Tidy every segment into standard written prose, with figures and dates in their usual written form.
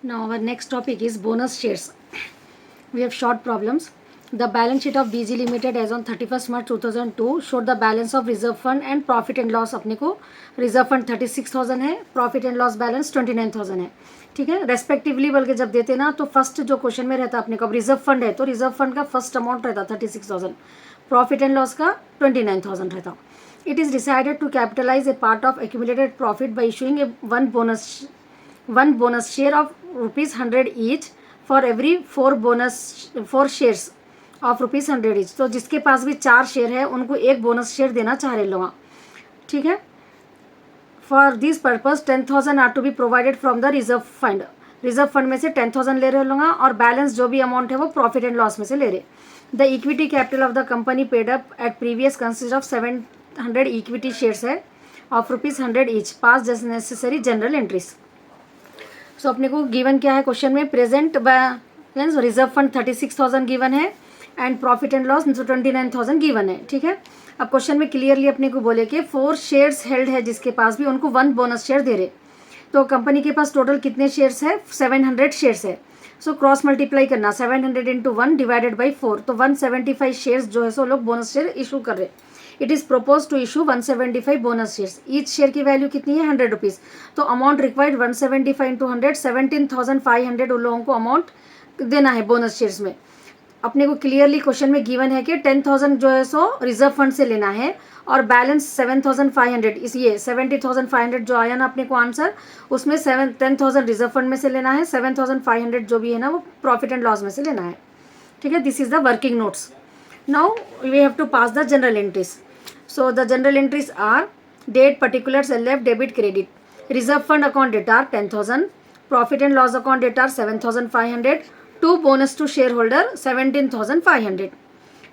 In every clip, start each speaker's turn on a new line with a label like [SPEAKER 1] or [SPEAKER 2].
[SPEAKER 1] Now our next topic is bonus shares. We have short problems. The balance sheet of BG Limited as on 31st March 2002 showed the balance of reserve fund and profit and loss. अपने को reserve fund 36,000 है, profit and loss balance 29,000 है. ठीक है, respectively बल्कि जब देते ना तो फर्स्ट जो क्वेश्चन में रहता अपने को, अब रिजर्व फंड है तो रिजर्व फंड का फर्स्ट अमाउंट रहता 36,000, प्रॉफिट एंड लॉस का 29,000 रहता. It is decided to capitalize a part of accumulated profit by issuing one bonus share of ₹100 each for every four shares of ₹100 each. तो जिसके पास भी 4 शेयर है उनको एक बोनस शेयर देना चाह रहे लोग. ठीक है, for this purpose 10,000 are to be provided from the reserve fund. Reserve fund में से 10,000 ले रहे लोग और बैलेंस जो भी अमाउंट है वो प्रॉफिट एंड लॉस में से ले रहे. The equity capital of the company paid up at previous consist of 700 equity shares है of ₹100 each. Pass just necessary general entries. So अपने को गिवन क्या है क्वेश्चन में, present balance reserve fund 36,000 given है and profit and loss 29,000 given है. ठीक है, अब क्वेश्चन में क्लियरली अपने को बोले कि 4 शेयर्स हेल्ड है जिसके पास भी उनको 1 बोनस शेयर दे रहे. तो कंपनी के पास टोटल कितने शेयर्स है, 700 शेयर्स है. सो क्रॉस मल्टीप्लाई करना 700 इंटू 1 डिवाइडेड बाई 4, तो 175 शेयर्स जो है सो लोग बोनस शेयर इशू कर रहे. It is propose to issue 175 bonus shares. Each share की वैल्यू कितनी है, ₹100. तो अमाउंट रिक्वायर्ड 175 इंटू 100, 17,500 उन लोगों को अमाउंट देना है बोनस शेयर्स में. अपने को क्लियरली क्वेश्चन में गिवन है कि 10,000 जो है सो रिजर्व फंड से लेना है और बैलेंस 7,500, इस ये 70,500 जो आया ना अपने को आंसर, उसमें 10,000 रिजर्व फंड में से लेना है, 7,500 जो भी है ना वो प्रॉफिट एंड लॉस में से लेना है. ठीक है, this is the working notes. Now we have to pass the general entries. So the general entries are date, particulars, LF, debit, credit. Reserve fund account data 10,000. Profit and loss account data 7,500. To bonus to shareholder 17,500.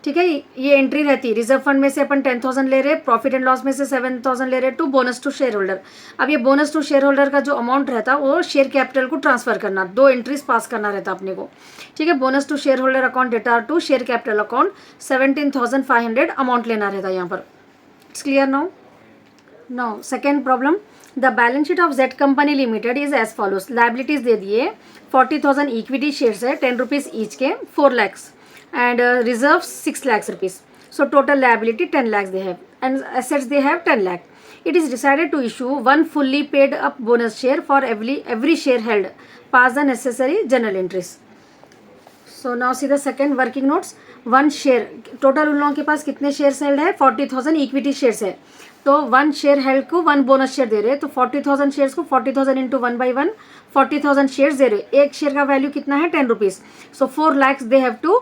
[SPEAKER 1] ठीक है, ये entry रहती है. Reserve fund में से अपन 10,000 ले रहे, profit and loss में से 7,000 ले रहे, to bonus to share holder. अब ये बोनस टू शेयर होल्डर का जो अमाउंट रहता वो शेयर कैपिटल को ट्रांसफर करना, 2 एंट्रीज पास करना रहता अपने को. ठीक है, bonus to share holder account data to share capital account 17,500 amount लेना रहता यहाँ पर. It's clear now? Now second problem, the balance sheet of Z Company Limited is as follows. Liabilities दे दिए 40,000 equity shares है 10 rupees each के 4 lakhs and reserves 6 lakhs rupees. So total liability 10 lakhs they have and assets they have 10 lakh. It is decided to issue one fully paid up bonus share for every share held. Pass the necessary journal entries. So now see the second working notes. 1 share total उन लोगों के पास कितने shares held है, 40,000 equity shares है. तो 1 share held को 1 bonus share दे रहे हैं. तो 40,000 शेयर्स को 40,000 इंटू 1/1 40,000 शेयर्स दे रहे हैं. एक शेयर का वैल्यू कितना है, 10 rupees. So 4 lakhs they have to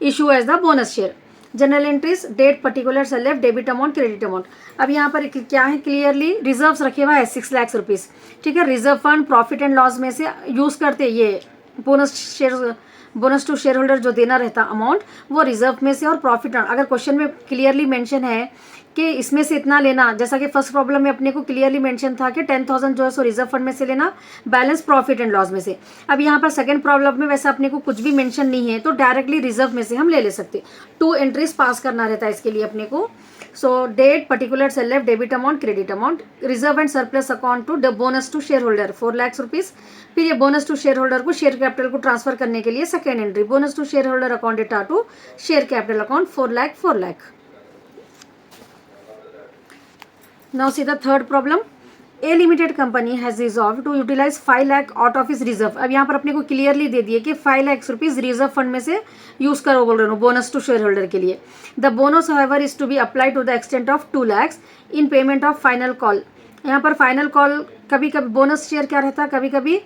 [SPEAKER 1] issue as the bonus share. General entries, date, particulars, LF, debit amount, credit amount. अब यहाँ पर क्या है, क्लियरली रिजर्व्स रखे हुआ है 6 lakhs रुपीज़. ठीक है, reserve fund profit and loss में से यूज़ करते ये बोनस टू शेयर होल्डर जो देना रहता अमाउंट वो रिजर्व में से और प्रॉफिट. अगर क्वेश्चन में क्लियरली मेंशन है कि इसमें से इतना लेना, जैसा कि फर्स्ट प्रॉब्लम में अपने को क्लियरली मेंशन था कि 10,000 जो है सो रिजर्व फंड में से लेना, बैलेंस प्रॉफिट एंड लॉस में से. अब यहाँ पर सेकंड प्रॉब्लम में वैसा अपने को कुछ भी मेंशन नहीं है तो डायरेक्टली रिजर्व में से हम ले सकते. 2 एंट्रीज पास करना रहता है इसके लिए अपने को. So date, particular, LF, debit amount, credit amount, reserve and surplus account to bonus to share holder 4 lakhs rupees. फिर ये बोनस टू शेयर होल्डर को शेयर कैपिटल को ट्रांसफर करने के लिए second entry, bonus to share holder account data to share capital account 4 lakh. Now see the third problem. A limited company has resolved to utilize 5 lakh out of its reserve. अब यहाँ पर अपने को clearly दे दिए कि 5 lakhs rupees reserve fund में से use करो बोल रहे हो बोनस टू शेयर होल्डर के लिए. The bonus however is to be apply to the extent of 2 lakhs in payment of final call. यहाँ पर फाइनल कॉल कभी कभी बोनस शेयर क्या रहता है, कभी कभी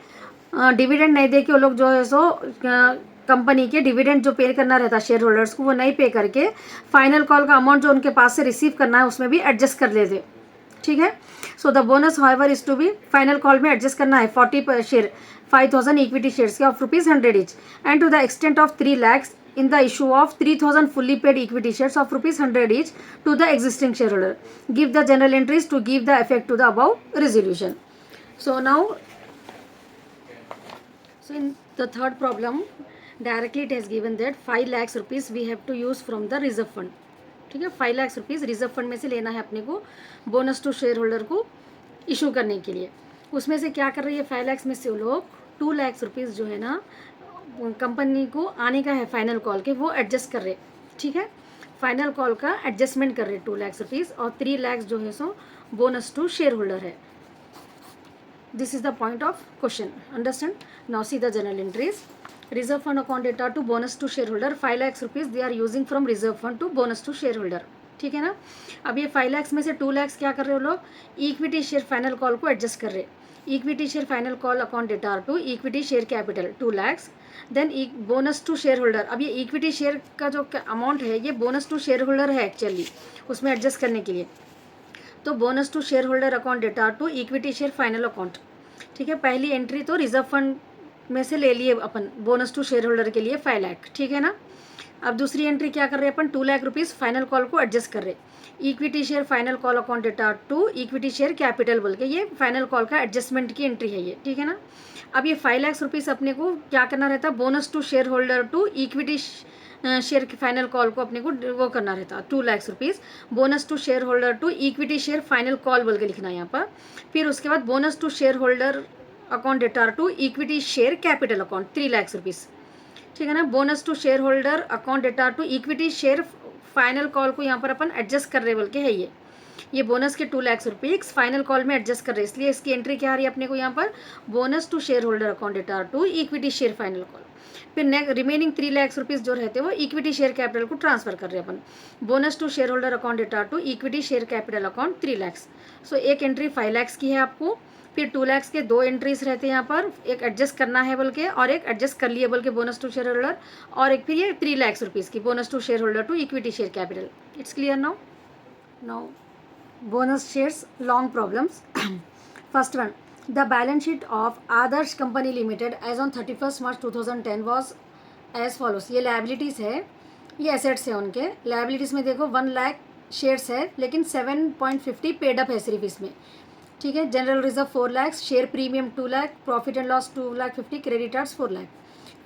[SPEAKER 1] डिविडेंड नहीं दे के वो लोग जो है सो कंपनी के डिविडेंड जो पे करना रहता है शेयर होल्डर्स को वो नहीं पे करके फाइनल कॉल का अमाउंट जो उनके पास से रिसीव करना है उसमें भी एडजस्ट कर लेते. ठीक है, so the bonus however is to be final call में एडजस्ट करना है 40 पर शेयर 5,000 इक्विटी शेयर्स के of ₹100 each and to the extent of 3 lakhs in the issue of 3,000 fully paid equity shares of ₹100 each to the existing shareholder. Give the general entries to give the effect to the above resolution. So now, so in the third problem, directly it has given that 5 lakhs rupees we have to use from the reserve fund. ठीक है, 5 lakhs rupees reserve fund में से लेना है अपने को bonus to share holder को issue करने के लिए. उसमें से क्या कर रही है, 5 lakhs में से वो लोग 2 लाख रुपीज़ जो है ना कंपनी को आने का है फाइनल कॉल के, वो एडजस्ट कर रहे, ठीक है, फाइनल कॉल का एडजस्टमेंट कर रहे 2 लाख रुपीज़, और 3 लाख जो है so bonus to share holder है. This is the point of question. Understand. Now see the general entries. Reserve fund account data to bonus to share holder 5 lakh rupees they are using from reserve fund to bonus to share holder. ठीक है ना. अब ये 5 लाख में से 2 लाख क्या कर रहे हो लोग, इक्विटी शेयर फाइनल कॉल को एडजस्ट कर रहे. Equity share final call account data to equity share capital 2 lakh, then bonus to share holder. अब ये इक्विटी शेयर का जो अमाउंट है ये बोनस टू शेयर होल्डर है एक्चुअली, उसमें एडजस्ट करने के लिए. तो bonus to share holder account data to equity share final account. ठीक है, पहली एंट्री तो रिजर्व फंड में से ले लिए अपन बोनस टू शेयर होल्डर के लिए 5 लाख. ठीक है ना. अब दूसरी एंट्री क्या कर रहे हैं अपन, 2 लाख रुपीज़ फाइनल कॉल को एडजस्ट कर रहे. Equity share final call account data to equity share capital बोल के ये फाइनल कॉल का एडजस्टमेंट की एंट्री है ये. ठीक है ना. अब ये 5 लाख रुपीज़ अपने को क्या करना रहता है, bonus to share holder to equity share की फाइनल कॉल को अपने को वो करना रहता है 2 lakh rupees bonus to share holder to equity share final call बोल के लिखना है यहाँ पर. फिर उसके बाद bonus to share holder account data to equity share capital account 3 lakh rupees. ठीक है ना. Bonus to share holder account data to equity share final call को यहाँ पर अपन एडजस्ट कर रहे बोल के है ये बोनस के 2 लाख रुपीज़ फाइनल कॉल में एडजस्ट कर रहे, इसलिए इसकी एंट्री क्या आ रही है अपने को यहाँ पर, bonus to share holder account data to equity share final call. फिर नेक्स्ट रिमेनिंग 3 लाख रुपीज़ जो रहते हैं वो इक्विटी शेयर कैपिटल को ट्रांसफर कर रहे हैं अपन, bonus to share holder account data to equity share capital account 3 lakh. So एक एंट्री 5 लाख की है आपको. फिर 2 लाख के 2 एंट्रीज रहते हैं यहाँ पर, एक एडजस्ट करना है बोल के और एक एडजस्ट कर लिए बोल के बोनस टू शेयर होल्डर, और एक फिर ये 3 लाख रुपीज़ की bonus to share holder to equity share capital. It's clear now bonus shares long problems. First one, the balance sheet of Adarsh Company Limited as on 31st March 2010 was as follows. ये liabilities है, ये assets है उनके. liabilities में देखो 1 lakh shares है लेकिन 7.50 paid up है सिर्फ इसमें. ठीक है. General reserve 4 lakh, share premium 2 lakh, profit and loss 2 lakh 50, creditors 4 lakh.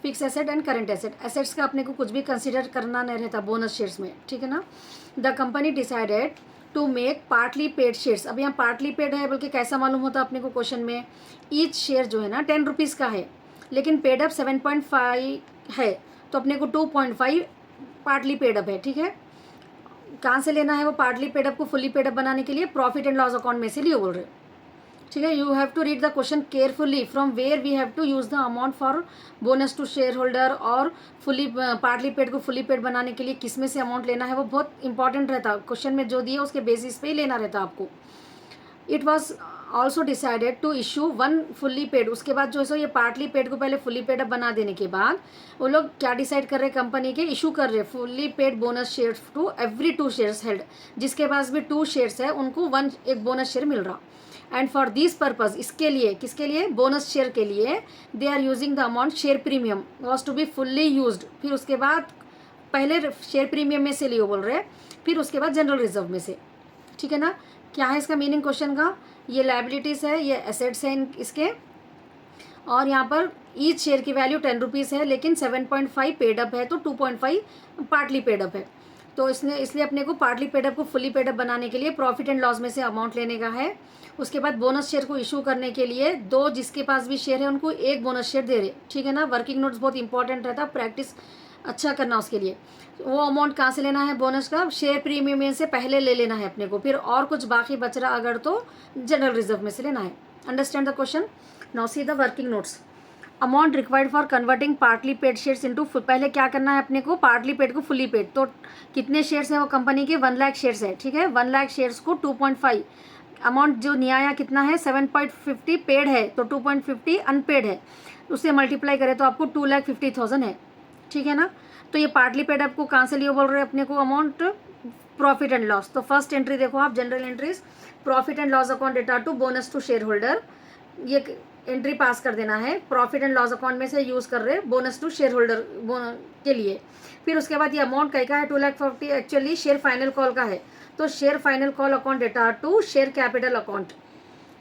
[SPEAKER 1] Fix asset and current asset. Assets का अपने को कुछ भी कंसिडर करना नहीं रहता बोनस शेयर्स में. ठीक है ना. The company decided to make partly paid shares. अब यहाँ पार्टली पेड है बल्कि कैसा मालूम होता अपने को क्वेश्चन में, ईच शेयर जो है ना 10 रुपीज़ का है लेकिन पेड अप 7.5 है, तो अपने को 2.5 पार्टली पेड अप है. ठीक है. कहाँ से लेना है वो पार्टली पेड अप को फुली पेड अप बनाने के लिए, प्रॉफिट एंड लॉस अकाउंट में से लिए बोल रहे. ठीक है. You have to read the question carefully from where we have to use the amount for bonus to share holder, और फुली पार्टली पेड को फुली पेड बनाने के लिए किस में से अमाउंट लेना है वो बहुत इंपॉर्टेंट रहता है. क्वेश्चन में जो दिया उसके बेसिस पे ही लेना रहता आपको. It was also decided to issue 1 fully paid. उसके बाद जो है सो ये पार्टली पेड को पहले फुली पेड अप बना देने के बाद वो लोग क्या डिसाइड कर रहे हैं, कंपनी के इशू कर रहे हैं fully paid bonus shares to every 2 shares held. जिसके पास भी 2 शेयर्स है उनको 1 एक बोनस शेयर मिल रहा. एंड फॉर दिस पर्पज, इसके लिए, किसके लिए, बोनस शेयर के लिए, they are using the amount share premium was to be fully used. फिर उसके बाद पहले शेयर प्रीमियम में से लियो बोल रहे हैं, फिर उसके बाद जनरल रिजर्व में से. ठीक है ना. क्या है इसका मीनिंग क्वेश्चन का, ये लाइबिलिटीज़ है, ये एसेट्स हैं इसके, और यहाँ पर ईच शेयर की वैल्यू 10 रुपीज़ है लेकिन 7.5 पेड अप है, तो 2.5 पार्टली पेड अप है. तो इसलिए अपने को पार्टली पेड अप को फुली पेड अप बनाने के लिए प्रॉफिट एंड लॉस में से अमाउंट लेने का है. उसके बाद बोनस शेयर को इशू करने के लिए 2 जिसके पास भी शेयर है उनको 1 बोनस शेयर दे रहे. ठीक है ना. वर्किंग नोट्स बहुत इंपॉर्टेंट रहता है, प्रैक्टिस अच्छा करना उसके लिए. वो अमाउंट कहाँ से लेना है बोनस का, शेयर प्रीमियम में से पहले ले लेना है अपने को, फिर और कुछ बाकी बच रहा अगर तो जनरल रिजर्व में से लेना है. Understand the question. Now see the working notes. Amount required for converting partly paid shares into, पहले क्या करना है अपने को, पार्टली पेड को फुली पेड. तो कितने शेयर्स हैं वो कंपनी के, 1 लाख शेयर्स है. ठीक है. 1 लाख शेयर्स को 2.5 अमाउंट जो न्याया कितना है 7.50 पेड है, तो 2.50 अनपेड है, उससे मल्टीप्लाई करें तो आपको 2,50,000 है. ठीक है ना. तो ये पार्टली पेड आपको कहाँ से लिए बोल रहे हैं अपने को अमाउंट, प्रॉफिट एंड लॉस. तो फर्स्ट एंट्री देखो आप, general entries, profit and loss account data to bonus to share holder, ये एंट्री पास कर देना है. प्रॉफिट एंड लॉस अकाउंट में से यूज़ कर रहे बोनस टू शेयर होल्डर के लिए. फिर उसके बाद ये अमाउंट कहीं का है, 2,50,000 एक्चुअली शेयर फाइनल कॉल का है, तो share final call account data to share capital account.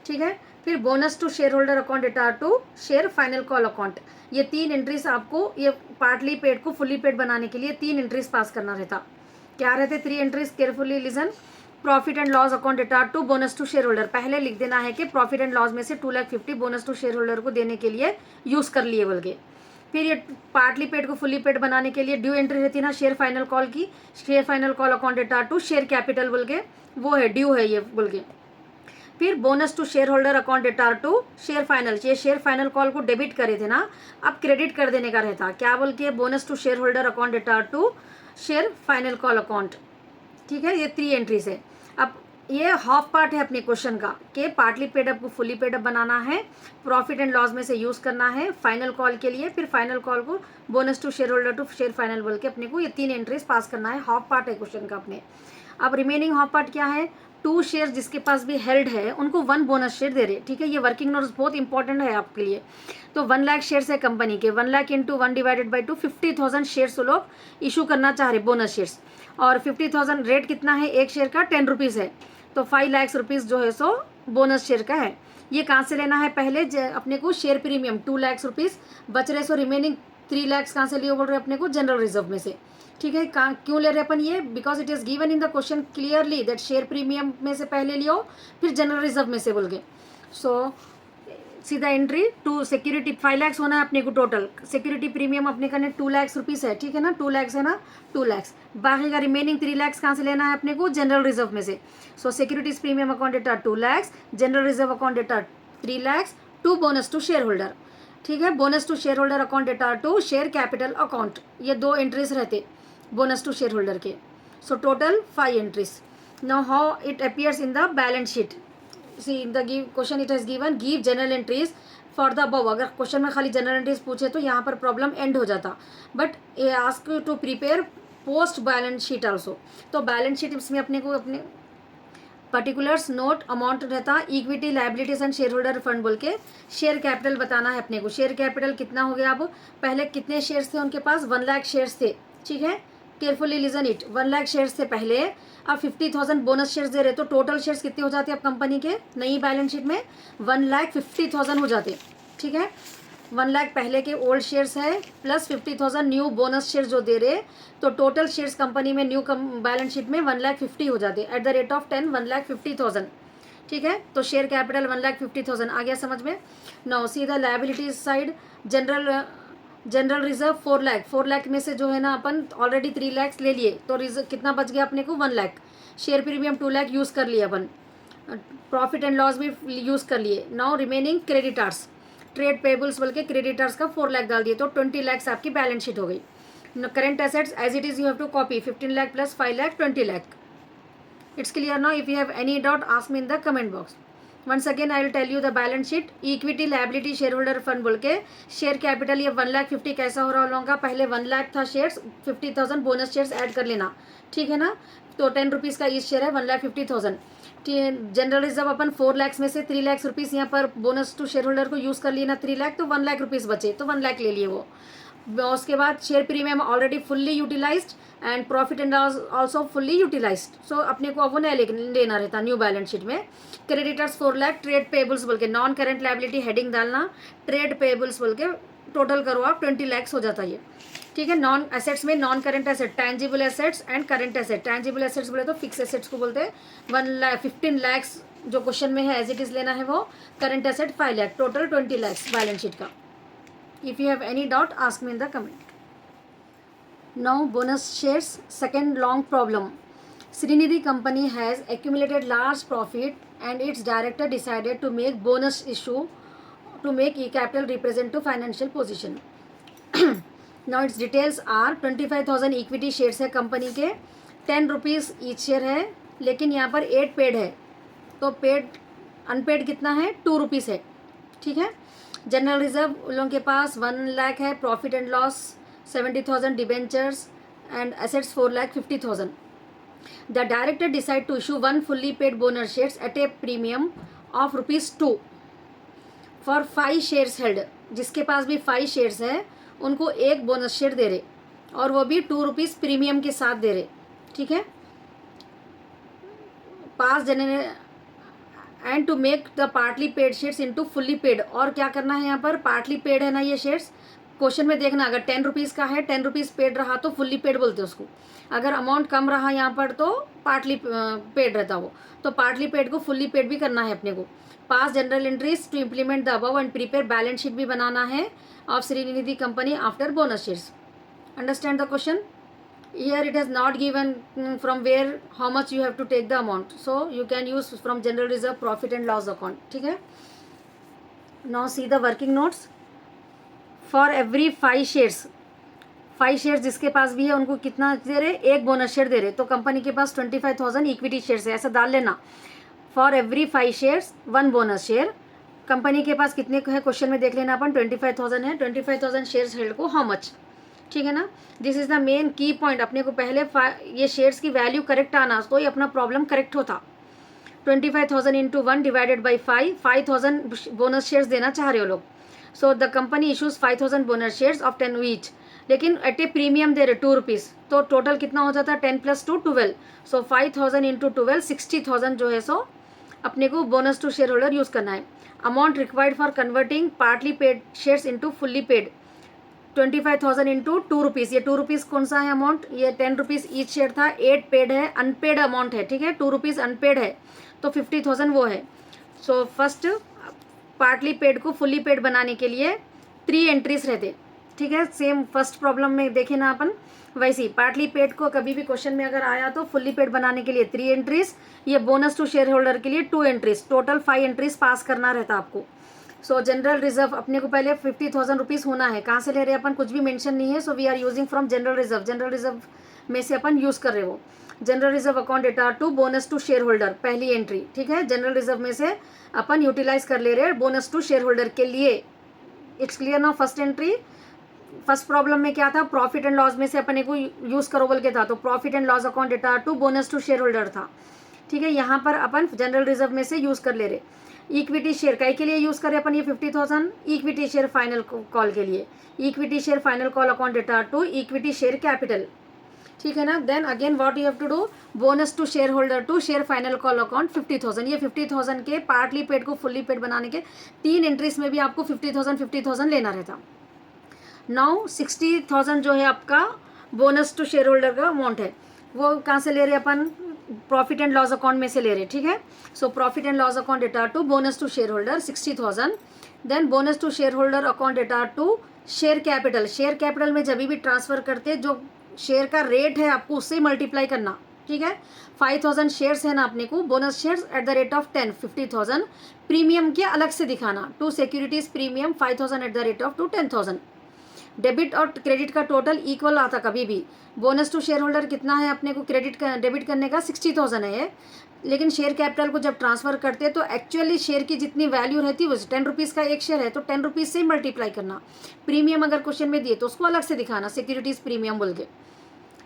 [SPEAKER 1] ठीक है. फिर bonus to share holder account data to share final call account. ये 3 एंट्रीज आपको ये पार्टली पेड को फुली पेड बनाने के लिए 3 एंट्रीज पास करना रहता. क्या रहते 3 entries, carefully listen. Profit and loss account data to bonus to share holder, पहले लिख देना है कि प्रॉफिट एंड लॉस में से 2,50,000 बोनस टू शेयर होल्डर को देने के लिए यूज़ कर लिए बोल के। फिर ये पार्टली पेड को फुली पेड बनाने के लिए ड्यू एंट्री रहती है ना शेयर फाइनल कॉल की, share final call account data to share capital बोल के, वो है ड्यू है ये बोल के। फिर bonus to share holder account data to share final, ये शेयर फाइनल कॉल को डेबिट करे थे ना, अब क्रेडिट कर देने का रहता, क्या बोल के, bonus to share holder account data to share final call account. ठीक है, ये 3 एंट्रीज है। अब ये हाफ पार्ट है अपने क्वेश्चन का कि पार्टली पेड अप को फुली पेड अप बनाना है, प्रॉफिट एंड लॉस में से यूज़ करना है फाइनल कॉल के लिए, फिर फाइनल कॉल को bonus to share holder to share final बोल के अपने को ये 3 एंट्रीज पास करना है। हाफ पार्ट है क्वेश्चन का अपने। अब रिमेनिंग हाफ पार्ट क्या है, 2 शेयर जिसके पास भी हेल्ड है उनको 1 बोनस शेयर दे रहे। ठीक है, ये वर्किंग नोट्स बहुत इंपॉर्टेंट है आपके लिए। तो 1 लाख शेयर्स है कंपनी के, 1 lakh into 1 divided by 2, 50,000 shares लोग इशू करना चाह रहे बोनस शेयर्स, और 50,000 रेट कितना है एक शेयर का, 10 रुपीज़ है, तो 5 लाख रुपीज़ जो है सो बोनस शेयर का है। ये कहाँ से लेना है, पहले अपने को शेयर प्रीमियम 2 लाख रुपीज़ बच रहे, सो रिमेनिंग 3 लाख कहाँ से लिए बोल रहे अपने को, जनरल रिजर्व में से। ठीक है, कहाँ क्यों ले रहे अपन ये, because it is given in the question clearly that share premium में से पहले लियो फिर जनरल रिजर्व में से बोल के। सो सीधा एंट्री टू सिक्योरिटी 5 लाख होना है अपने को, टोटल सिक्योरिटी प्रीमियम अपने का 2 लाख रुपीज़ है। ठीक है ना, 2 लाख है ना, 2 लाख, बाकी का रिमेनिंग 3 लाख कहाँ से लेना है अपने को, जनरल रिजर्व में से। So securities premium account debtor 2 lakh, general reserve account data 3 lakh, to bonus to share holder. ठीक है, bonus to share holder account data to share capital account, ये 2 एंट्रीज रहते बोनस टू शेयर होल्डर के। So total 5 entries. Now how it appears in the balance sheet, see in the question it has given give general entries for the above. अगर question में खाली general entries पूछे तो यहाँ पर problem and हो जाता, बट ये ask to prepare post balance sheet also. तो बैलेंस शीट इसमें अपने को अपने पर्टिकुलर्स नोट अमाउंट रहता, equity liabilities and shareholder fund बोल के शेयर कैपिटल बताना है अपने को। शेयर कैपिटल कितना हो गया, अब पहले कितने शेयर्स थे उनके पास, 1 लाख शेयर्स थे। ठीक है, carefully listen it, 1 lakh shares थे पहले, अब 50,000 बोनस शेयर्स दे रहे, तो टोटल शेयर्स कितने हो जाते अब कंपनी के नई बैलेंस शीट में, 1,50,000 हो जाते। ठीक है, 1 लाख पहले के ओल्ड शेयर्स है प्लस 50,000 न्यू बोनस शेयर्स जो दे रहे, तो टोटल शेयर्स कंपनी में न्यू बैलेंस शीट में 1,50,000 हो जाते एट द रेट ऑफ 10, 1,50,000। ठीक है, तो शेयर कैपिटल 1,50,000 आ गया समझ में। Now see the liabilities side, general reserve 4 lakh में से जो है ना अपन ऑलरेडी 3 लाख ले लिए, तो रिजर्व कितना बच गया अपने को, 1 lakh. Share premium 2 lakh use कर लिए अपन, प्रॉफिट एंड लॉस भी यूज़ कर लिए। Now remaining creditors, trade payables बोल के क्रेडिटर्स का 4 लाख डाल दिए, तो 20 लाख आपकी बैलेंस शीट हो गई। Current assets as it is you have to copy, 15 lakh plus 5 lakh 20 lakh. It's clear now, if you have any doubt ask me in the comment box. Once again I will tell you the balance sheet. Equity liability shareholder fund बोल के share capital ये 1,50,000 कैसा हो रहा होगा, पहले 1 लाख था shares, 50,000 bonus shares add कर लेना। ठीक है ना, तो 10 रुपीज़ का ईच शेयर है, 1,50,000। जनरल रिजर्व अपन 4 लाख में से 3 लाख रुपीज़ यहाँ पर बोनस टू शेयर होल्डर को यूज़ कर लिए ना 3 लाख, तो 1 लाख रुपीज़ बचे, तो 1 लाख ले लिए वो। उसके बाद share premium already fully utilised and profit and loss also fully utilised, so अपने को अब वो नहीं लेना रहता न्यू बैलेंस शीट में। क्रेडिटर्स 4 लाख, ट्रेड पेबल्स बोल के नॉन करेंट लायबिलिटी हेडिंग डालना, ट्रेड पेबल्स बोल के टोटल करो आप 20 लाख हो जाता है। ठीक है, नॉन एसेट्स में non current asset, tangible assets and current asset. Tangible assets बोले तो फिक्स एसेट्स को बोलते हैं। 15 लाख जो क्वेश्चन में है एज इट इज़ लेना है वो, current asset 5 lakh, total 20 lakh balance sheet का। If you have any doubt, ask me in the comment. Now, bonus shares, second long problem. Srinidhi company has accumulated large profit and its director decided to make bonus issue to make e-capital represent to financial position. Now, its details are 25,000 equity shares है company के, 10 rupees each share है, लेकिन यहाँ पर 8 paid है, तो paid unpaid कितना है, 2 रुपीज़ है। ठीक है, जनरल रिजर्व उन लोगों के पास 1 लाख है, profit and loss 70,000 debentures and assets 4,50,000। The director decide to issue 1 fully paid bonus shares at a premium of ₹2 for 5 shares held. जिसके पास भी 5 शेयर्स है उनको एक बोनस शेयर दे रहे, और वो भी 2 रुपीज़ प्रीमियम के साथ दे रहे। ठीक है, 5 जने and to make the partly paid shares into fully paid. और क्या करना है यहाँ पर, पार्टली पेड है ना ये शेयर्स, क्वेश्चन में देखना, अगर 10 रुपीज़ का है, 10 रुपीज़ पेड रहा तो फुल्ली पेड बोलते हैं उसको। अगर अमाउंट कम रहा यहाँ पर तो पार्टली पेड रहता वो, तो पार्टली पेड को फुल्ली पेड भी करना है अपने को। Pass journal entries to implement the above and prepare balance sheet भी बनाना है of Shrinidhi company after bonus shares. Understand the question. Here it has not given from where how much you have to take the amount, so you can use from general reserve profit and loss account. ठीक है, now see the working notes. For every 5 shares, 5 shares जिसके पास भी है उनको कितना दे रहे, एक बोनस शेयर दे रहे, तो कंपनी के पास 25,000 इक्विटी शेयर्स है, ऐसा डाल लेना। For every 5 shares 1 bonus share. Company के पास कितने है क्वेश्चन में देख लेना अपन, 25,000 है, 25,000 शेयर्स हेल्ड को हाउ मच, ठीक है ना। दिस इज द मेन की पॉइंट, अपने को पहले ये शेयर्स की वैल्यू करेक्ट आना तो ही अपना प्रॉब्लम करेक्ट होता। 25,000 into 1 divided by 5, 5,000 bonus shares देना चाह रहे हो लोग। So the company issues 5,000 bonus shares of 10 each, लेकिन एट ए प्रीमियम दे रहे 2 रुपीज़, तो टोटल कितना हो जाता है 10 + 2 12। सो 5,000 इंटू 12 60,000 जो है सो अपने को bonus to share holder use करना है। Amount required for converting partly paid shares into fully paid 25,000 into 2 rupees. ये 2 रुपीज़ कौन सा है अमाउंट, ये 10 रुपीज़ ईच शेयर था, 8 पेड है, अनपेड अमाउंट है, ठीक है, 2 रुपीज़ अनपेड है, तो 50,000 वो है। सो फर्स्ट पार्टली पेड को फुल्ली पेड बनाने के लिए 3 एंट्रीज रहते, ठीक है, सेम फर्स्ट प्रॉब्लम में देखे ना अपन, वैसे ही पार्टली पेड को कभी भी क्वेश्चन में अगर आया तो फुल्ली पेड बनाने के लिए 3 एंट्रीज, ये बोनस टू शेयर होल्डर के लिए 2 एंट्रीज, टोटल 5 एंट्रीज पास करना रहता आपको। सो जनरल रिजर्व अपने को पहले 50,000 रुपीज़ होना है, कहाँ से ले रहे हैं अपन, कुछ भी मेंशन नहीं है, so we are using from general reserve, general reserve में से अपन यूज़ कर रहे हो। General reserve account data to bonus to share holder, पहली एंट्री, ठीक है, जनरल रिजर्व में से अपन यूटिलाइज कर ले रहे हैं बोनस टू शेयर होल्डर के लिए। It's clear now. First entry, first problem में क्या था, प्रॉफिट एंड लॉस में से अपने को यूज़ करो बोल के था, तो profit and loss account data to bonus to share holder था, ठीक है। यहाँ पर अपन जनरल रिजर्व में से यूज़ कर ले रहे। इक्विटी शेयर कई के लिए यूज़ करें अपन, ये 50,000 इक्विटी शेयर फाइनल कॉल के लिए, equity share final call account data to equity share capital, ठीक है ना। Then again what you have to do, bonus to share holder to share final call account 50,000, ये 50,000 के partly paid को fully paid बनाने के 3 एंट्रीज में भी आपको 50,000 लेना रहता। नाउ 60,000 जो है आपका बोनस टू शेयर होल्डर का अमाउंट है, वो कहाँ से ले रहे अपन, प्रॉफिट एंड लॉस अकाउंट में से ले रहे, ठीक है। So profit and loss account data to bonus to share holder 60,000, then bonus to share holder account data to share capital, share capital में जब भी ट्रांसफर करते जो शेयर का रेट है आपको उससे मल्टीप्लाई करना, ठीक है। 5,000 शेयर्स है ना अपने को, bonus shares at the rate of 10 50,000, premium के अलग से दिखाना, to securities premium 5,000 at the rate of to 10,000। Debit और क्रेडिट का टोटल इक्वल आता कभी भी, बोनस टू शेयर होल्डर कितना है अपने को क्रेडिट का डेबिट करने का 60,000 है, लेकिन शेयर कैपिटल को जब ट्रांसफर करते हैं तो एक्चुअली शेयर की जितनी वैल्यू रहती है वो 10 रुपीज़ का एक शेयर है, तो 10 रुपीज़ से मल्टीप्लाई करना। प्रीमियम अगर क्वेश्चन में दिए तो उसको अलग से दिखाना, सिक्योरिटीज प्रीमियम बोल के।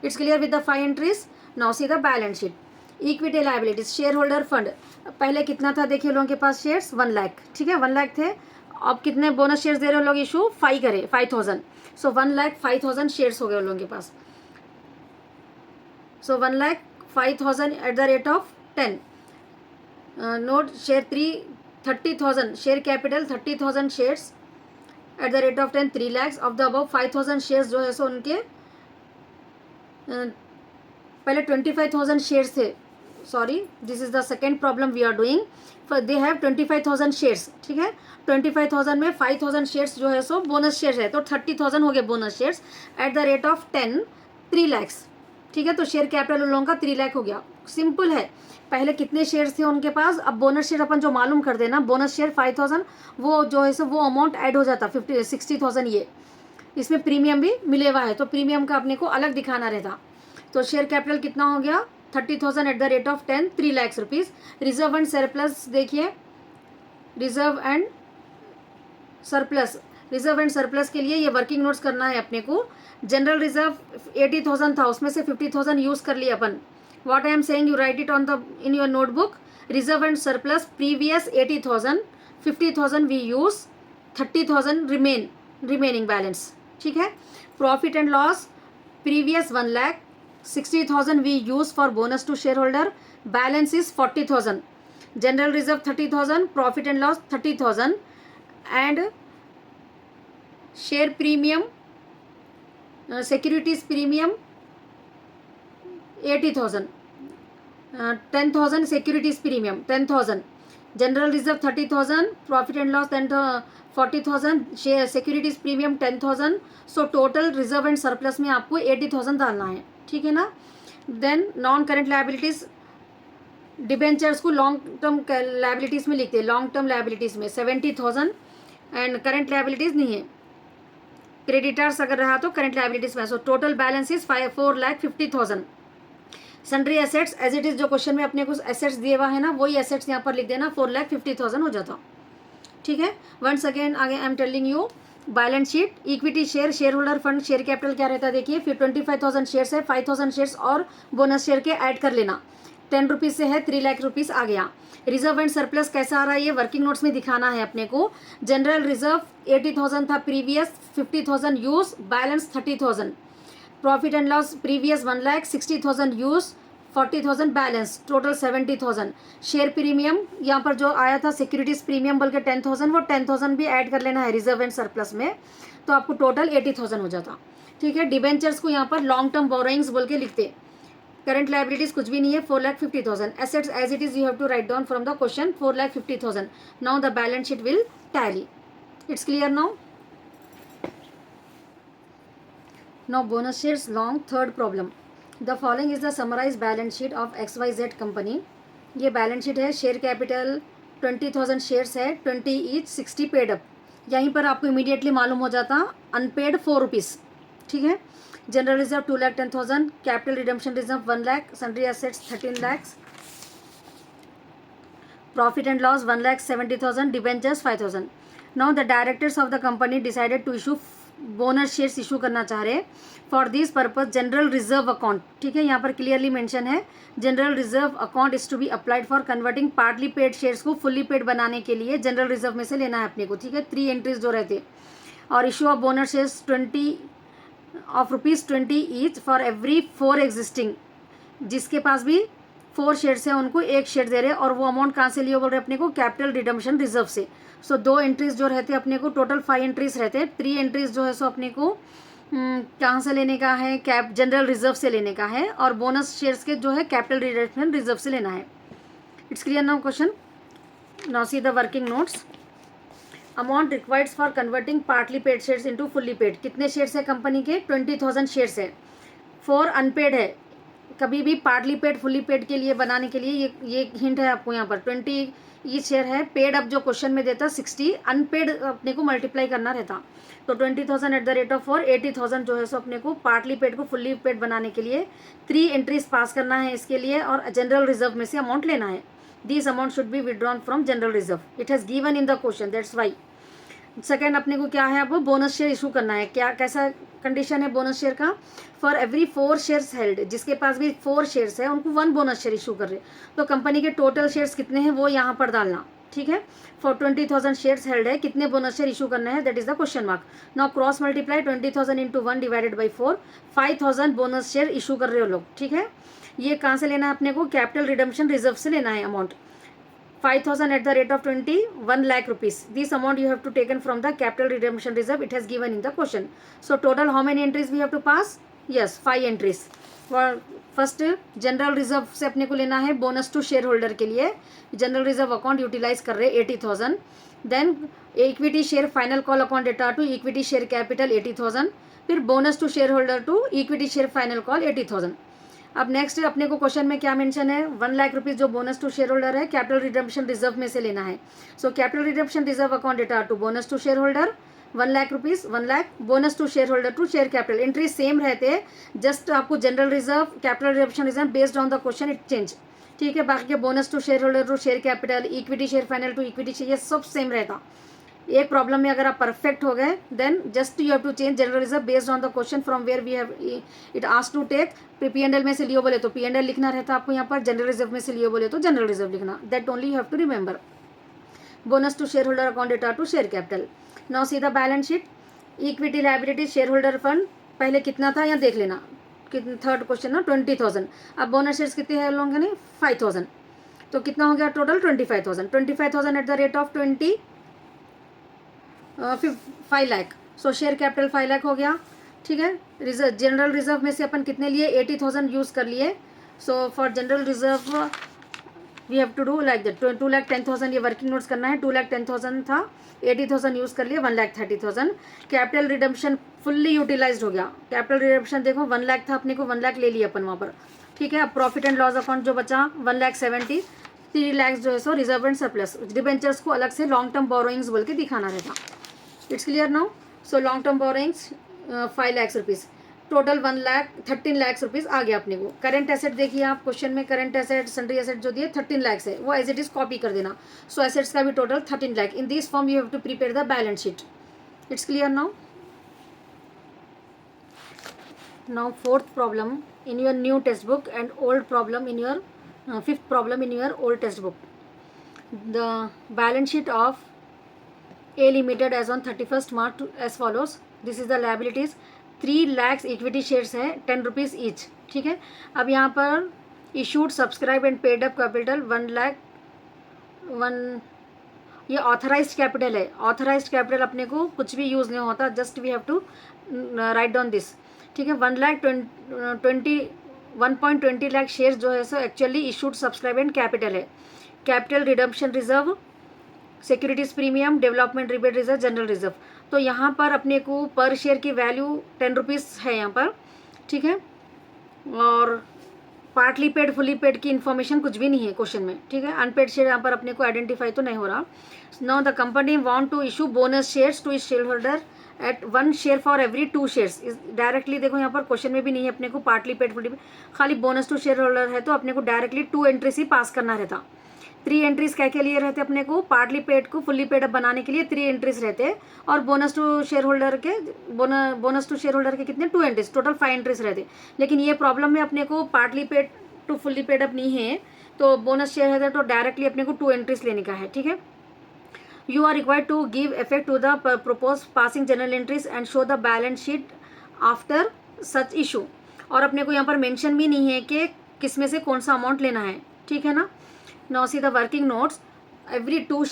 [SPEAKER 1] It's clear with the 5 entries. Now see the balance sheet. Equity liabilities, share holder fund, पहले कितना था देखिए लोगों के पास शेयर्स 1 लाख, ठीक है, 1 लाख थे, अब कितने बोनस शेयर्स दे रहे हो लोग इशू 5 करे 5,000, सो 1,05,000 शेयर्स हो गए उन लोगों के पास। So 1,05,000 at the rate of 10, note share 30,000 share capital 30,000 shares at the rate of 10 3 lakhs of the above 5,000 shares जो है सो उनके पहले 25,000 शेयर्स थे, sorry this is the second problem we are doing, they have 25,000 shares, ठीक है, 25,000 में 5,000 शेयर्स जो है सो बोनस शेयर्स है, तो 30,000 हो गए bonus shares at the rate of 10 3 lakhs, ठीक है, तो शेयर कैपिटल उन लोगों का 3 लाख हो गया। सिंपल है, पहले कितने शेयर्स थे उनके पास, अब बोनस शेयर अपन जो मालूम कर देना, बोनस शेयर 5,000 वो जो है सो वो अमाउंट ऐड हो जाता 60,000, ये इसमें प्रीमियम भी मिले हुआ है, तो प्रीमियम का अपने को अलग दिखाना रहता। तो शेयर कैपिटल कितना हो गया 30,000 at the rate of 10 3 lakhs rupees. Reserve and surplus देखिए, reserve and surplus, reserve and surplus के लिए ये वर्किंग नोट्स करना है अपने को। जनरल रिजर्व 80,000 था, उसमें से 50,000 यूज़ कर लिया अपन। What I am saying, you write it on the in your notebook. Reserve and surplus previous 80,000, 50,000 we use, 30,000 remaining balance, ठीक है। Profit and loss previous 1 lakh, 60,000 we use for bonus to shareholder, balance is 40,000, general reserve 30,000, profit and loss 30,000, and share premium, securities premium 80,000, 10,000 securities premium 10,000, general reserve 30,000, profit and loss 40,000, share securities premium 10,000. So total reserve and surplus में आपको 80,000 डालना है, ठीक है ना. Then non current liabilities, debentures को long term liabilities में लिखते हैं, लॉन्ग टर्म लाइबिलिटीज में 70,000 एंड करेंट लाइबिलिटीज नहीं है. क्रेडिटर्स अगर रहा तो करेंट लाइबिलिटीज में. So total balance is 4,50,000. Sundry assets as it is, जो क्वेश्चन में अपने कुछ एसेट्स दिए हुआ है ना, वही एसेट्स यहाँ पर लिख देना, 4,50,000 हो जाता, ठीक है. वंस अगेन आगे I am telling you balance sheet. Equity share, share holder fund, share capital क्या रहता है देखिए. फिर 25,000 शेयर्स है, 5,000 शेयर्स और बोनस शेयर के ऐड कर लेना. 10 रुपीज़ से है 3 लाख रुपीज़ आ गया. रिजर्व एंड सरप्लस कैसा आ रहा है ये वर्किंग नोट्स में दिखाना है अपने को. जनरल रिजर्व 80,000 था previous, 50,000 use, balance 30,000. Profit and loss previous 1 lakh, 60,000 use, 40,000 balance, total 70,000. Share premium यहाँ पर जो आया था सिक्योरिटीज प्रीमियम बोल के 10,000, वो 10,000 भी ऐड कर लेना है रिजर्व एंड सरप्लस में, तो आपको टोटल 80,000 हो जाता, ठीक है. डिबेंचर्स को यहाँ पर लॉन्ग टर्म बोरोइंग्स बोल के लिखते. करंट लाइबिलिटीज कुछ भी नहीं है, 4,50,000. Assets as it is you have to write down from the question 4,50,000. Now the balance sheet will tally. It's clear now. Now bonus shares long. Third problem. The following is the summarized balance sheet of XYZ company. ये balance sheet है. Share capital 20,000 shares है, 20 each, 60 paid up. यहीं पर आपको immediately मालूम हो जाता unpaid 4 rupees, ठीक है. General reserve 2,10,000, capital redemption reserve 1 lakh, sundry assets 13 lakhs, profit and loss 1,70,000, debentures 5,000. Now the directors of the company decided to issue bonus shares issue करना चाह रहे. For this purpose general reserve account, ठीक है, यहाँ पर clearly mention है general reserve account is to be applied for converting partly paid shares को fully paid बनाने के लिए जनरल रिजर्व में से लेना है अपने को, ठीक है. 3 एंट्रीज जो रहते. और issue of bonus shares 20 of ₹20 each for every 4 existing. जिसके पास भी 4 शेयर्स है उनको 1 शेयर दे रहे, और वो अमाउंट कहाँ से लिए बोल रहे अपने को, कैपिटल रिडम्पशन रिजर्व से. सो 2 एंट्रीज जो रहते अपने को, टोटल 5 एंट्रीज रहते. 3 एंट्रीज जो है सो अपने को कहाँ से लेने का है, कैप जनरल रिजर्व से लेने का है, और बोनस शेयर्स के जो है कैपिटल रिडम्पशन रिजर्व से लेना है. It's clear now question. Now see the working notes. Amount required for converting partly paid shares into fully paid. कितने शेयर्स है कंपनी के, 20,000 शेयर्स है. 4 अनपेड है. कभी भी पार्टली पेड फुल्ली पेड के लिए बनाने के लिए ये हिंट है आपको यहाँ पर. 20 ये शेयर है. पेड अप जो क्वेश्चन में देता 60, अनपेड अपने को मल्टीप्लाई करना रहता. तो 20,000 एट द रेट ऑफ 4, 80,000 जो है सो अपने को पार्टली पेड को फुल्ली पेड बनाने के लिए 3 एंट्रीज पास करना है इसके लिए, और जनरल रिजर्व में से अमाउंट लेना है. This amount should be withdrawn from general reserve. It has given in the question, that's why. Second अपने को क्या है, अब बोनस शेयर इशू करना है. क्या कैसा कंडीशन है बोनस शेयर का, फॉर एवरी 4 शेयर्स हेल्ड. जिसके पास भी 4 शेयर्स है उनको 1 बोनस शेयर इशू कर रहे. तो कंपनी के टोटल शेयर्स कितने हैं वो यहाँ पर डालना, ठीक है. फॉर 20,000 शेयर्स हेल्ड है, कितने बोनस शेयर इशू करना है, that is the question mark. Now cross multiply 20,000 into 1 divided by 4, 5,000 bonus share issue कर रहे हो लोग, ठीक है. ये कहाँ से लेना है अपने को, कैपिटल रिडम्पशन रिजर्व से लेना है amount. 5,000 at the rate of 20, 1 lakh rupees. This amount you have to taken from the capital redemption reserve. It has given in the question. So total how many entries we have to pass? Yes, 5 entries. First general reserve से अपने को लेना है bonus to share holder के लिए. General reserve account utilise कर रहे 80,000. Then equity share final call account data to equity share capital 80,000. फिर bonus to share holder to equity share final call 80,000. अब नेक्स्ट अपने को क्वेश्चन में क्या मेंशन है, 1 लाख रुपीज़ जो बोनस टू शेयर होल्डर है कैपिटल रिडम्पशन रिजर्व में से लेना है. So capital redemption reserve account data to bonus to share holder 1 lakh rupees, 1 lakh bonus to share holder to share capital. Entry same रहते हैं, जस्ट आपको general reserve capital redemption reserve based on the question it change, ठीक है. बाकी के bonus to share holder to share capital, equity share final to equity share, ये सब same रहता. एक प्रॉब्लम में अगर आप परफेक्ट हो गए then just you have to change general reserve based on the question from where we have it asked to take. P&L में से लियो बोले तो P&L लिखना रहता आपको यहाँ पर, जनरल रिजर्व में से लियो बोले तो जनरल रिजर्व लिखना. That only you have to remember. Bonus to share holder account data to share capital. Now see the balance sheet. Equity liability shareholder fund पहले कितना था यहाँ देख लेना, थर्ड क्वेश्चन ना 20,000. अब बोनस शेयर्स कितने हैं लोगों ने 5,000, तो कितना हो गया total 25,000. 25,000 eight the rate of 5 lakh. So share capital 5 lakh हो गया, ठीक है। रिजर्व, जनरल रिजर्व में से अपन कितने लिए, 80,000 यूज़ कर लिए। So for general reserve we have to do like that, 2,10,000 ये वर्किंग नोट्स करना है। 2,10,000 था, 80,000 यूज़ कर लिए, 1,30,000। कैपिटल रिडम्पशन फुल्ली यूटिलाइज्ड हो गया। कैपिटल रिडम्पशन देखो 1 लाख था अपने को, 1 लाख ले लिया अपन वहाँ पर, ठीक है। अब प्रॉफिट एंड लॉस अकाउंट जो बचा 1,70,000, 3 लाख जो है सो रिजर्व एंड सरप्लस। डिबेंचर्स को अलग से लॉन्ग टर्म बोरोइंग्स बोल के दिखाना रहता। It's clear now. So long term borrowings 5 lakh rupees, total 13 lakh rupees आ गया अपने को। करंट एसेट देखिए आप क्वेश्चन में, करंट एसेट सन्ड्री एसेट जो दिए 13 लाख है, वो एज इट इज़ कॉपी कर देना। सो एसेट्स का भी total 13 lakh. In this form you have to prepare the balance sheet. It's clear now. Now fourth problem in your new textbook and old problem in your fifth problem in your old textbook. The balance sheet of A Limited as on 31st March as follows. This is the liabilities. 3 lakhs equity shares है 10 rupees each, ठीक है। अब यहाँ पर issued, subscribed and paid up capital 1 lakh 1, ये authorised capital है। Authorised capital अपने को कुछ भी यूज़ नहीं होता, just we have to write down this, ठीक है। 1,20 लाख शेयर जो है so actually issued, subscribe and capital है। Capital redemption reserve, securities premium, development rebate reserve, general reserve. तो यहाँ पर अपने को पर शेयर की वैल्यू 10 रुपीज़ है यहाँ पर, ठीक है। और पार्टली पेड, फुली पेड की इन्फॉर्मेशन कुछ भी नहीं है क्वेश्चन में, ठीक है। अनपेड शेयर यहाँ पर अपने को आइडेंटिफाई तो नहीं हो रहा। Now the company want to issue bonus shares to its shareholder at 1 share for every 2 shares. Directly देखो यहाँ पर क्वेश्चन में भी नहीं है अपने को पार्टली पेड, फुली पेड, खाली बोनस टू शेयर होल्डर है, तो अपने को डायरेक्टली 2 एंट्रीज ही पास करना रहता। 3 एंट्रीज क्या के लिए रहते अपने को, पार्टली पेड को फुल्ली पेड अप बनाने के लिए 3 एंट्रीज रहते, और बोनस टू शेयर होल्डर के कितने 2 एंट्रीज, टोटल 5 एंट्रीज रहते। लेकिन ये प्रॉब्लम में अपने को partly paid to fully paid up नहीं है, तो बोनस शेयर होल्डर तो डायरेक्टली अपने को 2 एंट्रीज लेने का है, ठीक है। You are required to give effect to the proposed passing journal entries and show the balance sheet after such issue. और अपने को यहाँ पर मेंशन भी नहीं है कि किस में से कौन सा अमाउंट लेना है, ठीक है ना। Now see the working notes. Every 2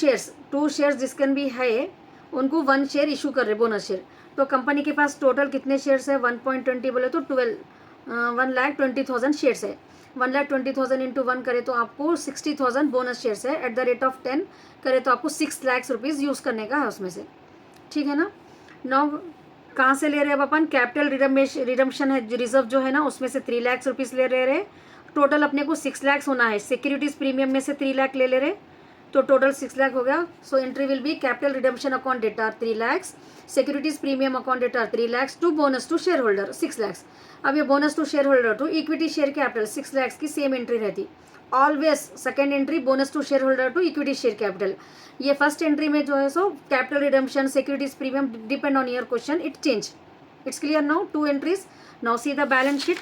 [SPEAKER 1] shares जिसके भी है उनको 1 शेयर इशू कर रहे बोनस शेयर। तो कंपनी के पास टोटल कितने शेयर्स है, 1.20 बोले तो 1,20,000 शेयर्स है। 1,20,000 इंटू 1 करे तो आपको 60,000 बोनस शेयर्स है। एट द रेट ऑफ 10 करे तो आपको 6 लाख रुपीज़ यूज़ करने का है उसमें से, ठीक है ना। नाउ कहाँ से ले रहे हैं अब अपन, कैपिटल रिडम्पशन है रिजर्व जो है ना, उसमें से 3 लाख रुपीज़ ले रहे। टोटल अपने को 6 लाख होना है। सिक्योरिटीज़ प्रीमियम में से 3 लाख ले रहे, तो टोटल 6 लाख हो गया। So entry will be capital redemption account data 3 lakh, securities premium account data 3 lakh, to bonus to share holder 6 lakh. अब ये bonus to share holder to equity share capital 6 lakh की सेम एंट्री रहती। Always second entry bonus to share holder to equity share capital. ये first entry में जो है so capital redemption, securities premium, depend on your question, it change. It's clear now. 2 entries. Now see the balance sheet.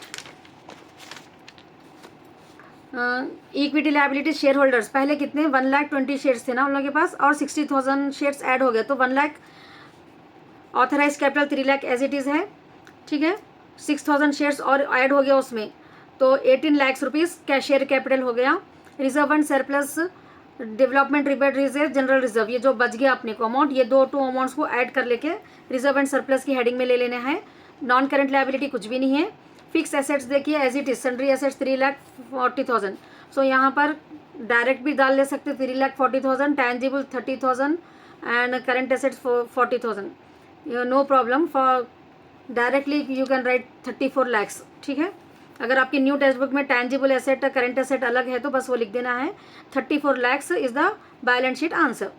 [SPEAKER 1] Equity liability share holders पहले कितने 1,20,000 shares थे ना उन लोगों के पास, और 60,000 शेयर्स ऐड हो गए, तो 1 lakh. Authorise capital 3 lakh as it is है, ठीक है। 6,000 शेयर्स और ऐड हो गया उसमें, तो 18 लाख रुपीज़ कैशियर कैपिटल हो गया। Reserve and surplus, development rebate reserve, general reserve, ये जो बच गया अपने को अमाउंट, ये 2 अमाउंट्स को ऐड कर लेके रिजर्व एंड सरप्लस की हेडिंग में ले लेना है। नॉन करंट लायबिलिटी कुछ भी नहीं है। फिक्स एसेट्स देखिए as it is, sundry assets 3,40,000। So यहाँ पर डायरेक्ट भी डाल ले सकते 3,40,000, tangible 30,000 and current assets 40,000। No problem, for directly you can write 34 lakh, ठीक है। अगर आपकी न्यू टेक्स्ट बुक में टैंजिबल एसेट, करंट एसेट अलग है तो बस वो लिख देना है। 34 lakh is the balance sheet answer.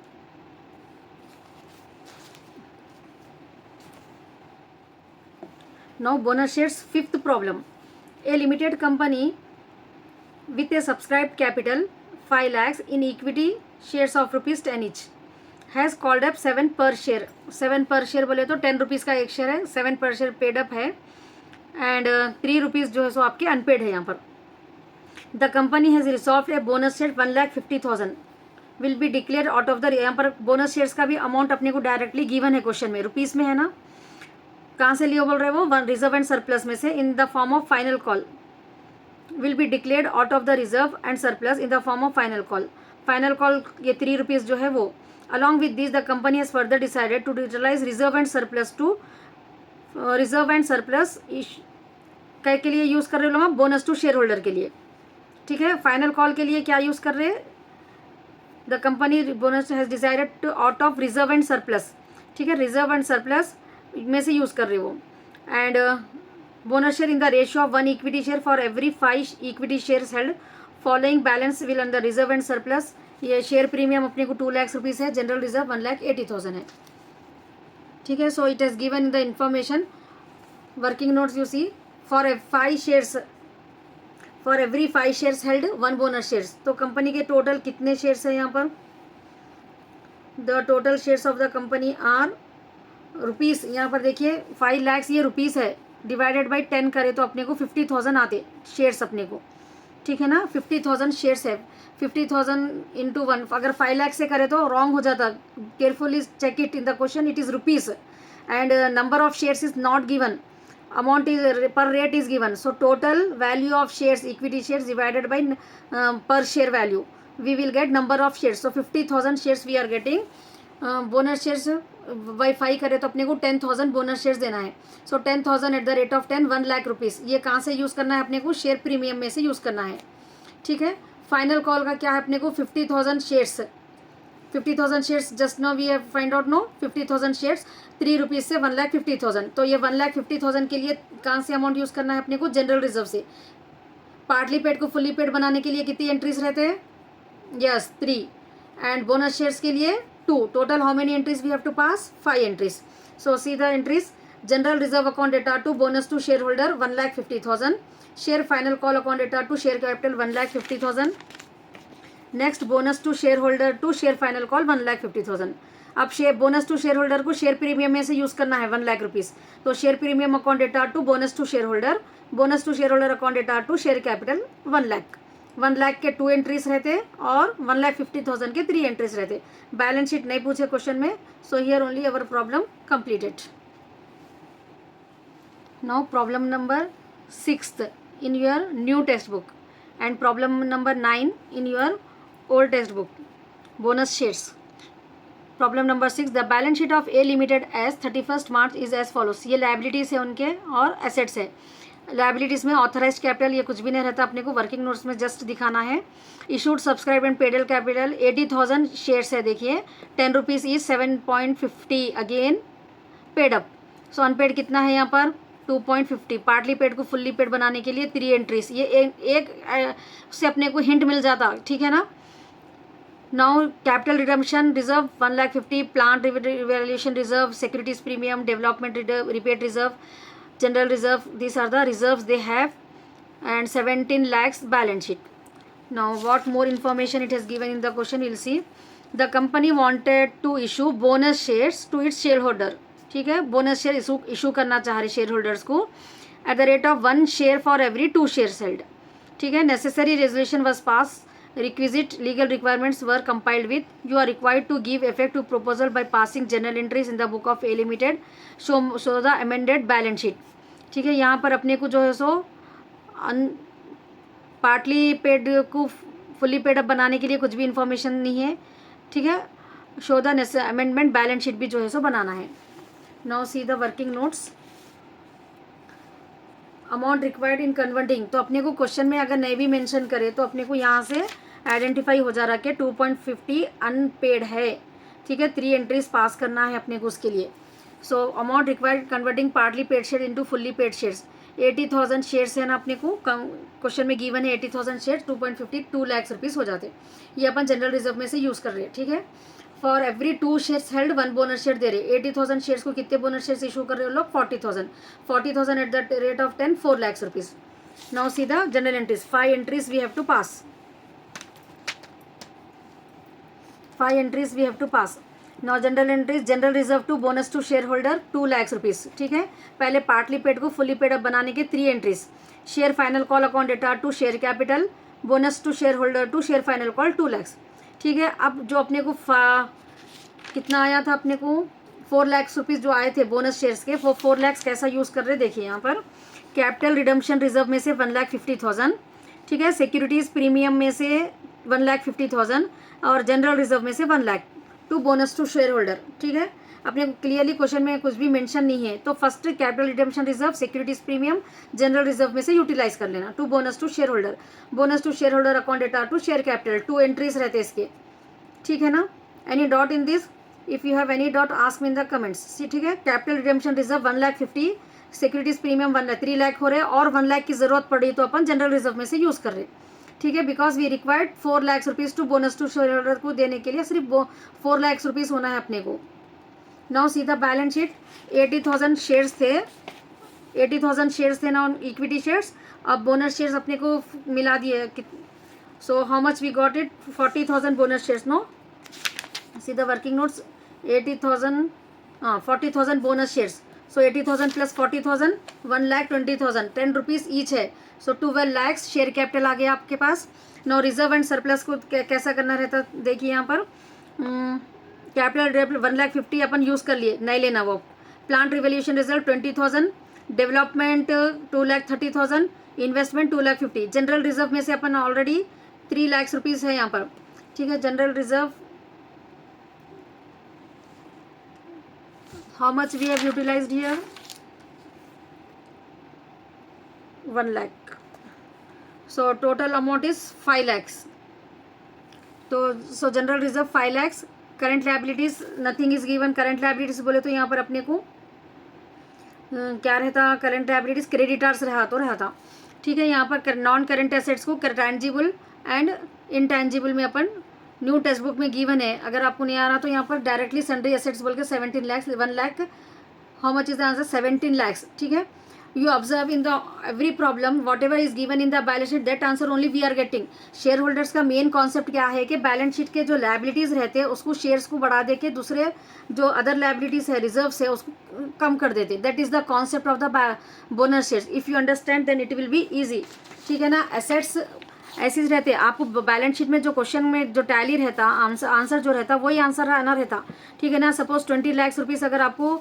[SPEAKER 1] Now bonus shares, fifth problem. A limited company with a subscribed capital 5 lakhs in equity shares of ₹10 each has called up 7 per share. 7 per share बोले तो 10 रुपीज़ का एक share है, 7 per share paid up है, and 3 rupees जो है सो आपके unpaid है यहाँ पर। The company has resolve a bonus share 1,50,000 will be declare out of the, यहाँ पर बोनस शेयर्स का भी अमाउंट अपने को डायरेक्टली गिवन है क्वेश्चन में, रुपीज़ में है ना। कहाँ से लियो बोल रहे हो, रिजर्व एंड सरप्लस में से, in the form of final call will be declared out of the reserve and surplus in the form of final call. Final call ये 3 रुपीज़ जो है वो, Along with this, the company has further decided to utilize reserve and surplus के लिए use कर रहे हो लोग, बोनस टू शेयर होल्डर के लिए, ठीक है। फाइनल कॉल के लिए क्या यूज़ कर रहे हैं, the company bonus has decided to out of reserve and surplus, ठीक है, रिजर्व एंड सरप्लस में से यूज़ कर रहे हो। And bonus share in the ratio of 1 equity share for every 5 equity shares held, following balance will under reserve and surplus. ये share premium अपने को 2 लाख रुपीज़ है, जनरल रिजर्व 1,80,000 है, ठीक है। So it has given in the information working notes, you see for 5 shares, for every 5 shares held 1 bonus shares. तो company के total कितने शेयर्स हैं यहाँ पर, the total shares of the company are rupees, यहाँ पर देखिए 5 लाख ये रुपीज़ है, डिवाइडेड बाई 10 करें तो अपने को 50,000 आते शेयर्स अपने को, ठीक है ना। 50,000 शेयर्स है, 50,000 इंटू 1, अगर 5 लाख से करे तो रॉन्ग हो जाता, carefully check it in the question, it is rupees and number of shares is not given, amount is per rate is given, so total value of shares, equity shares divided by per share value, we will get number of shares, so 50,000 shares we are getting, bonus shares by 5 करें तो अपने को 10,000 bonus shares देना है, सो 10,000 eight the rate of 10, 1 lakh rupees. ये कहाँ से use करना है अपने को, शेयर प्रीमियम में से यूज़ करना है, ठीक है। फाइनल कॉल का क्या है अपने को, 50,000 shares, 50,000 shares just no we have find out, no 50,000 shares 3 rupees से 1,50,000, तो ये 1,50,000 के लिए कहाँ से अमाउंट यूज़ करना है अपने को, जनरल रिजर्व से। पार्टली पेड को फुल्ली पेड बनाने के लिए कितनी एंट्रीज रहते हैं, यस 3, एंड बोनस शेयर्स के लिए 2, total how many entries we have to pass, 5 entries. So see the entries, general reserve account data to bonus to share holder 1,50,000, share final call account data to share capital 1,50,000, next bonus to share holder to share final call 1,50,000। अब share bonus to share holder को share premium में से use करना है 1 lakh rupees, तो share premium account data to bonus to share holder, bonus to share holder account data to share capital 1 lakh, 1 lakh के 2 entries रहते और 1,50,000 के 3 एंट्रीज रहते। बैलेंस शीट नहीं पूछे क्वेश्चन में, so here only our problem completed. Now problem number 6 in your new text book and problem number 9 in your old text book, bonus shares. Problem number 6, the balance sheet of a limited as 31 March is as follows. ये liabilities है उनके और assets है। Liabilities में authorised capital ये कुछ भी नहीं रहता, अपने को वर्किंग नोट्स में जस्ट दिखाना है। Issued subscribe and paid up capital 80,000 shares है, देखिए 10 rupees is 7.50 again paid up, so unpaid कितना है यहाँ पर 2.50। पार्टली पेड को फुल्ली पेड बनाने के लिए 3 एंट्रीज, ये एक से अपने को हिंट मिल जाता, ठीक है ना। Now capital redemption reserve 1,50,000, plant revaluation reserve, securities premium, development repaid reserve, general reserve, these are the reserves they have, and 17 lakhs balance sheet. Now what more information it has given in the question, we'll see. The company wanted to issue bonus shares to its shareholder, ठीक है, bonus share issue करना चाह रहे share holders को eight the rate of 1 share for every 2 shares held, ठीक है। Necessary resolution was pass, requisite legal requirements were compiled with, you are required to give effect to proposal by passing journal entries in the book of A Limited, show the amended balance sheet, ठीक है। यहाँ पर अपने को जो है सो partly paid को fully paid up बनाने के लिए कुछ भी इंफॉर्मेशन नहीं है, ठीक है। Show the amendment balance sheet भी जो है सो बनाना है। Now see the working notes, amount required in converting, तो अपने को क्वेश्चन में अगर नहीं भी मेंशन करे तो अपने को यहाँ से आइडेंटिफाई हो जा रहा कि 2.50 अनपेड है, ठीक है। 3 एंट्रीज पास करना है अपने को उसके लिए। So amount required converting partly paid share into fully paid shares, 80,000 shares है ना अपने को, क्वेश्चन में गिवन है 80,000 शेयर्स, 2.50 2 लाख रुपीज़ हो जाते, ये अपन जनरल रिजर्व में से यूज़ कर रहे हैं, ठीक है। For every 2 shares held 1 bonus share दे रहे, 80,000 शेयर्स को कितने बोनस शेयर्स इशू कर रहे हो लोग, 40,000 at the rate of 10, 4 lakh rupees. Now see the general entries, 5 entries we have to pass, 5 entries we have to pass. Now journal entries, general reserve to bonus to share holder 2 lakh rupees, ठीक है। पहले partly paid को fully paid up बनाने के 3 entries, share final call account data to share capital, bonus to share holder to share final call 2 lakh, ठीक है। अब जो अपने को कितना आया था अपने को 4 लाख रुपीज़ जो आए थे बोनस शेयर्स के, वो 4 लाख कैसा यूज़ कर रहे देखिए यहाँ पर, कैपिटल रिडम्पशन रिजर्व में से 1,50,000, ठीक है। सिक्योरिटीज़ प्रीमियम में से 1,50,000 और जनरल रिजर्व में से 1 lakh, to bonus to share holder, ठीक है। अपने क्लियरली क्वेश्चन में कुछ भी मेंशन नहीं है, तो first capital redemption reserve, securities premium, general reserve में से यूटिलाइज कर लेना। To bonus to share holder, bonus to share holder account data to share capital, 2 entries रहते इसके, ठीक है ना। Any doubt in this, if you have any doubt ask me in the comments, ठीक है। Capital redemption reserve 1,50,000, securities premium 3 lakh हो रहे हैं, और 1 लाख की जरूरत पड़ी तो अपन जनरल रिजर्व में से यूज कर रहे हैं, ठीक है। Because we required 4 lakh rupees to bonus to share holder को देने के लिए सिर्फ 4 लाख रुपीज होना है अपने को। Now see the balance sheet, 80,000 shares थे, 80,000 शेयर्स थे ना इक्विटी शेयर्स। अब बोनस शेयर्स अपने को मिला दिए, so how much we got it, 40,000 bonus shares. No, see the working notes, 80,000, 40,000 bonus shares, so 80,000 plus 40,000, 1,20,000, 10 rupees each है, सो 12 लाख शेयर कैपिटल आ गया आपके पास। नो रिजर्व एंड सरप्लस को कैसा करना रहता, देखिए यहाँ पर कैपिटल 1,50,000 अपन यूज़ कर लिए, नहीं लेना वो। Plant revolution reserve 20,000, development 2,30,000, investment 2,50,000। General reserve में से अपन ऑलरेडी 3 लाख रुपीज़ है यहाँ पर, ठीक है। General reserve how much we have utilized here, 1 lakh, so total amount is 5 lakhs, तो so general reserve 5 lakhs, current liabilities nothing is given। current liabilities बोले तो यहाँ पर अपने को क्या रहता, current liabilities क्रेडिटर्स रहा तो रहा था, ठीक है। यहाँ पर नॉन करेंट एसेट्स को टैंजिबल एंड इनटैंजिबल में अपन न्यू टेक्स्ट बुक में गिवन है। अगर आपको नहीं आ रहा तो यहाँ पर डायरेक्टली सन्ड्री एसेट्स बोल के 17 lakhs, 1 lakh, how much is the answer, 17 lakhs, ठीक है। You observe in the every problem whatever is given in the balance sheet, that answer only we are getting. Share holders का main concept क्या है कि balance sheet के जो liabilities रहते हैं उसको शेयर्स को बढ़ा दे के दूसरे जो अदर लाइबिलिटीज है, रिजर्व्स है, उसको कम कर देते। That is the concept of the bonus shares. If you understand then it will be easy, ठीक है ना। एसेट्स ऐसे ही रहते, आपको बैलेंस शीट में जो क्वेश्चन में जो टैली रहता, आंसर जो रहता वही आंसर आना रहता, ठीक है ना। सपोज 20 लाख रुपीज़ अगर आपको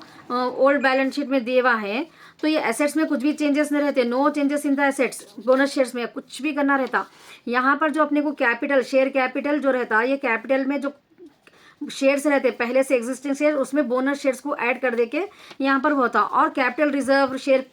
[SPEAKER 1] ओल्ड बैलेंस शीट में दिए हुआ है, तो ये एसेट्स में कुछ भी चेंजेस नहीं रहते, no changes in the assets. Bonus shares में कुछ भी करना रहता। यहाँ पर जो अपने को कैपिटल, शेयर कैपिटल जो रहता, ये कैपिटल में जो शेयर्स रहते पहले से एग्जिस्टिंग शेयर, उसमें बोनस शेयर्स को ऐड कर देके यहाँ पर होता, और capital reserve, share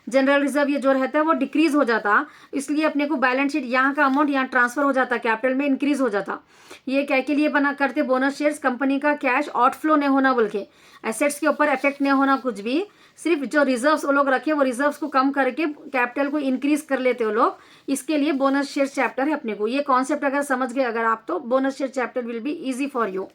[SPEAKER 1] general reserve ये जो रहता है वो डिक्रीज हो जाता। इसलिए अपने को बैलेंस शीट यहाँ का अमाउंट यहाँ ट्रांसफर हो जाता, कैपिटल में इंक्रीज हो जाता। ये क्या के लिए बना करते, बोनस शेयर्स, कंपनी का कैश आउटफ्लो नहीं होना, बोल के एसेट्स के ऊपर इफेक्ट नहीं होना कुछ भी, सिर्फ जो रिजर्व्स वो लोग रखे वो रिजर्व्स को कम करके कैपिटल को इंक्रीज कर लेते हो लोग। इसके लिए बोनस शेयर चैप्टर है अपने को। ये कॉन्सेप्ट अगर समझ गए अगर आप, तो bonus share chapter will be easy for you.